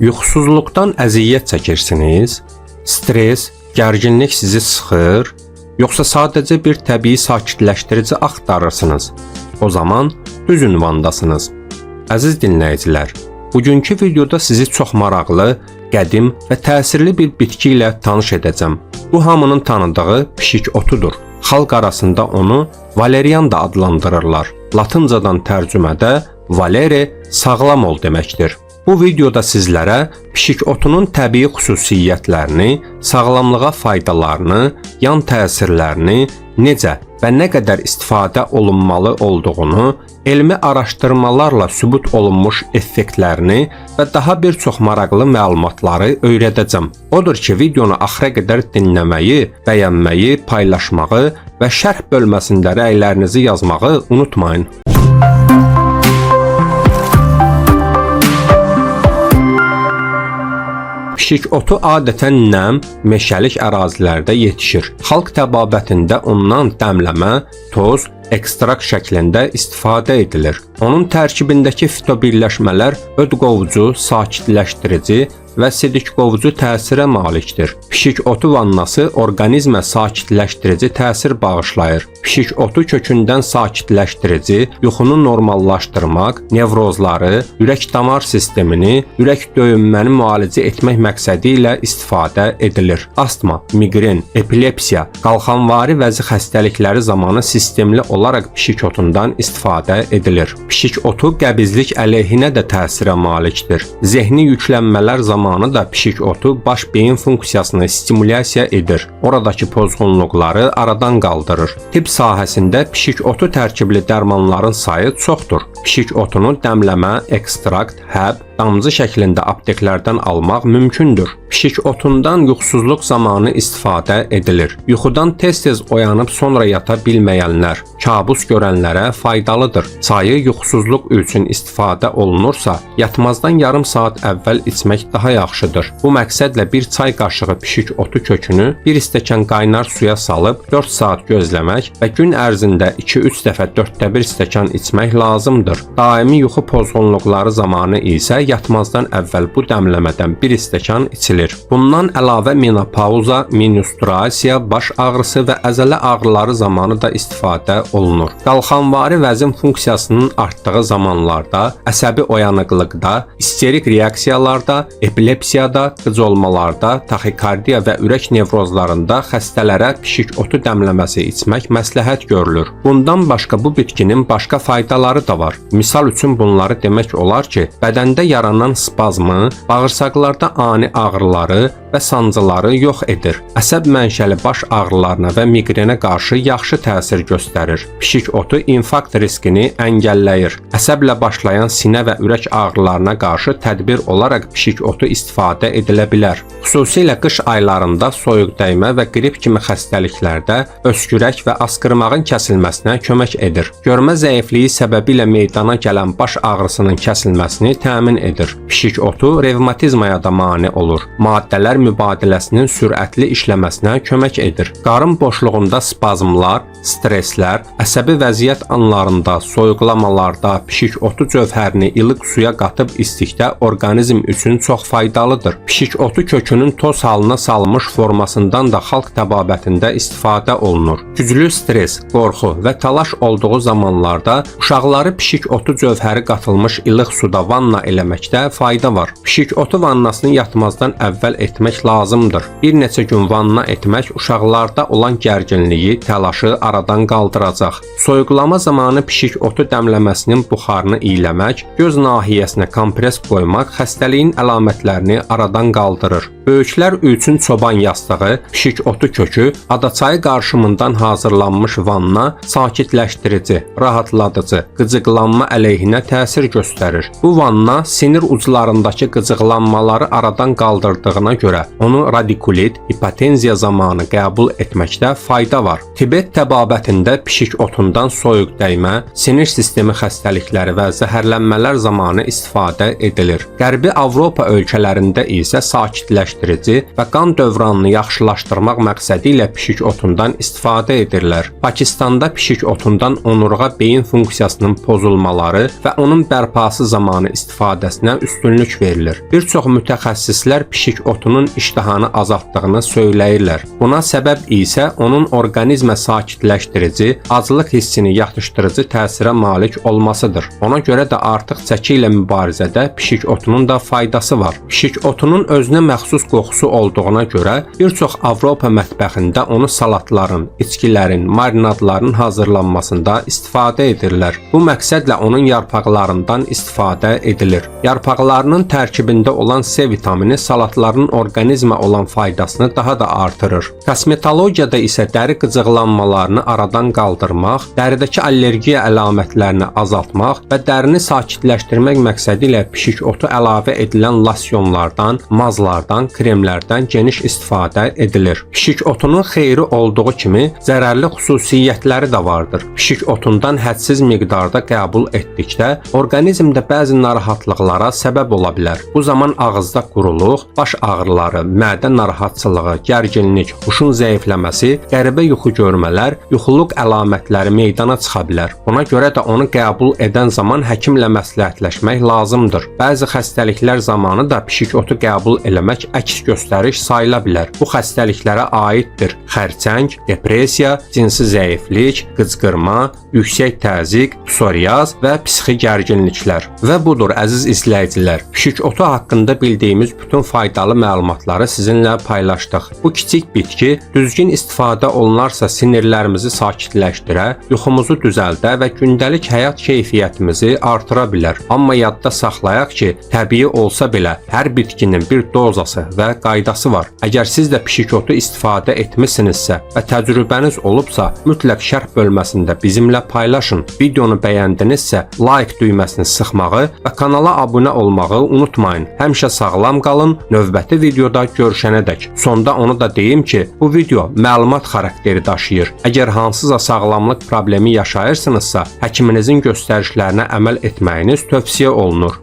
Yuxusuzluqdan əziyyət çəkirsiniz? Stres, gərginlik sizi sıxır, yoxsa sadəcə bir təbii sakitləşdirici axtarırsınız? O zaman düz ünvandasınız. Əziz dinləyicilər, bugünkü videoda sizi çox maraqlı, qədim və təsirli bir bitki ilə tanış edəcəm. Bu hamının tanıdığı pişik otudur. Xalq arasında onu valerian da adlandırırlar. Latıncadan tərcümədə valeri sağlam ol deməkdir. Bu videoda sizlərə pişik otunun təbii xüsusiyyətlərini, sağlamlığa faydalarını, yan təsirlərini, necə və nə qədər istifadə olunmalı olduğunu, elmi araşdırmalarla sübut olunmuş effektlərini və daha bir çox maraqlı məlumatları öyrədəcəm. Odur ki, videonu axıra qədər dinləməyi, bəyənməyi, paylaşmağı və şərh bölməsində rəylərinizi yazmağı unutmayın. Pişik otu adətən nəm, meşəlik ərazilərdə yetişir. Xalq təbabətində ondan dəmləmə, toz, ekstrakt şəklində istifadə edilir. Onun tərkibindəki fitobirləşmələr ödqovucu, sakitləşdirici və sidikqovucu təsirə malikdir. Pişik otu vannası orqanizmə sakitləşdirici təsir bağışlayır. Pişik otu kökündən sakitləşdirici, yuxunu normallaşdırmaq, nevrozları, ürək-damar sistemini, ürək döyünməni müalicə etmək məqsədi ilə istifadə edilir. Astma, miqren, epilepsiya, qalxanvari vəzi xəstəlikləri zamanı sistemli olaraq pişik otundan istifadə edilir. Pişik otu qəbizlik əleyhinə də təsirə malikdir. Zehni yüklənmələr zamanı da pişik otu baş beyin funksiyasını stimulyasiya edir. Oradakı pozğunluqları aradan qaldırır. Tibb sahəsində pişik otu tərkibli dərmanların sayı çoxdur. Pişik otunu dəmləmə, ekstrakt, həb, damcı şəklində apteklərdən almaq mümkündür. Pişik otundan yuxusuzluq zamanı istifadə edilir. Yuxudan tez-tez oyanıb sonra yata bilməyənlər, kabus görənlərə faydalıdır. Çayı yuxusuzluq üçün istifadə olunursa, yatmazdan yarım saat əvvəl içmək daha yaxşıdır. Bu məqsədlə bir çay qaşığı pişik otu kökünü bir stəkan qaynar suya salıb 4 saat gözləmək və gün ərzində 2-3 dəfə 1/4 stəkan içmək lazımdır. Daimi yuxu pozğunluqları zamanı isə yatmazdan əvvəl bu dəmləmədən bir stəkan içilir. Bundan əlavə menopauza, menstruasiya, baş ağrısı və əzələ ağrıları zamanı da istifadə olunur. Qalxanvari vəzin funksiyasının artdığı zamanlarda, əsəbi oyanıqlıqda, isterik reaksiyalarda, epilepsiyada, qıcolmalarda, taxikardiya və ürək nevrozlarında xəstələrə pişik otu dəmləməsi içmək məsləhət görülür. Bundan başqa bu bitkinin başqa faydaları da var. Misal üçün bunları demək olar ki, bədəndə yaranan spazmı, bağırsaqlarda ani ağrıları və sancıları yox edir. Əsəb mənşəli baş ağrılarına və miqrenə qarşı yaxşı təsir göstərir. Pişik otu infarkt riskini əngəlləyir. Əsəblə başlayan sinə və ürək ağrılarına qarşı tədbir olaraq pişik otu istifadə edilə bilər. Xüsusilə qış aylarında soyuq dəymə və qrip kimi xəstəliklərdə öskürək və asqırmağın kəsilməsinə kömək edir. Görmə zəifliyi səbəbilə meydana gələn baş ağrısının kəsilməsini təmin edir. Pişik otu revmatizmaya da mane olur. Maddələr mübadiləsinin sürətli işləməsinə kömək edir. Qarın boşluğunda spazmlar, streslər, əsəbi vəziyyət anlarında, soyuqlamalarda pişik otu cövhərini ilıq suya qatıb istikdə orqanizm üçün çox faydalıdır. Pişik otu kökünün toz halına salınmış formasından da xalq təbabətində istifadə olunur. Güclü stres, qorxu və talaş olduğu zamanlarda uşaqları pişik otu cövhəri qatılmış ilıq suda vanna eləməkdə fayda var. Pişik otu vannasını yatmazdan əvvəl etmək lazımdır. Bir neçə gün vanna etmək uşaqlarda olan gərginliyi, təlaşı aradan qaldıracaq. Soyuqlama zamanı pişik otu dəmləməsinin buxarını iyləmək, göz nahiyəsinə kompres qoymaq xəstəliyin əlamətlərini aradan qaldırır. Böyüklər üçün çoban yastığı, pişik otu kökü, adaçayı qarşımından hazırlanmış vanna sakitləşdirici, rahatladıcı, qıcıqlanma əleyhinə təsir göstərir. Bu vanna sinir uclarındakı qıcıqlanmaları aradan qaldırdığına görə onu radikulit, hipotenziya zamanı qəbul etməkdə fayda var. Tibet təbabətində təbabətində pişik otundan soyuq dəymə, sinir sistemi xəstəlikləri və zəhərlənmələr zamanı istifadə edilir. Qərbi Avropa ölkələrində isə sakitləşdirici və qan dövranını yaxşılaşdırmaq məqsədi ilə pişik otundan istifadə edirlər. Pakistanda pişik otundan onurğa beyin funksiyasının pozulmaları və onun bərpası zamanı istifadəsinə üstünlük verilir. Bir çox mütəxəssislər pişik otunun iştahanı azaltdığını söyləyirlər. Buna səbəb isə onun orqanizmə sakitləşdirici, aclıq hissini yatışdırıcı təsirə malik olmasıdır. Ona görə də artıq çəki ilə mübarizədə pişik otunun da faydası var. Pişik otunun özünə məxsus qoxusu olduğuna görə bir çox Avropa mətbəxində onu salatların, içkilərin, marinadların hazırlanmasında istifadə edirlər. Bu məqsədlə onun yarpaqlarından istifadə edilir. Yarpaqlarının tərkibində olan C vitamini salatların orqanizmə olan faydasını daha da artırır. Kosmetologiyada isə dəri qıcıqlanmalarını aradan qaldırmaq, dəridəki allergiya əlamətlərini azaltmaq və dərini sakitləşdirmək məqsədi ilə pişik otu əlavə edilən losyonlardan, mazlardan, kremlərdən geniş istifadə edilir. Pişik otunun xeyri olduğu kimi zərərli xüsusiyyətləri də vardır. Pişik otundan hədsiz miqdarda qəbul etdikdə orqanizmdə bəzi narahatlıqlara səbəb ola bilər. Bu zaman ağızda quruluq, baş ağrıları, mədə narahatçılığı, gərginlik, huşun zəifləməsi, qəribə yuxu görmələr, yuxuluq əlamətləri meydana çıxa bilər. Buna görə də onu qəbul edən zaman həkimlə məsləhətləşmək lazımdır. Bəzi xəstəliklər zamanı da pişik otu qəbul eləmək əks göstəriş sayıla bilər. Bu xəstəliklərə aiddir: xərçəng, depressiya, cinsi zəiflik, qıcqırma, yüksək təzyiq, psoriaz və psixi gərginliklər. Və budur əziz izləyicilər, pişik otu haqqında bildiyimiz bütün faydalı məlumatları sizinlə paylaşdıq. Bu kiçik bitki düzgün istifadə olunarsa sinirlərimizi sakitləşdirə, yuxumuzu düzəldə və gündəlik həyat keyfiyyətimizi artıra bilər. Amma yadda saxlayaq ki, təbii olsa belə hər bitkinin bir dozası və qaydası var. Əgər siz də pişik otu istifadə etmisinizsə və təcrübəniz olubsa, mütləq şərh bölməsində bizimlə paylaşın. Videonu bəyəndinizsə, like düyməsini sıxmağı və kanala abunə olmağı unutmayın. Həmişə sağlam qalın, növbəti videoda görüşənədək. Sonda onu da deyim ki, bu video məlumat xarakteri daşıyır. Əgər hansısa sağlamlıq problemi yaşayırsınızsa, həkiminizin göstərişlərinə əməl etməyiniz tövsiyə olunur.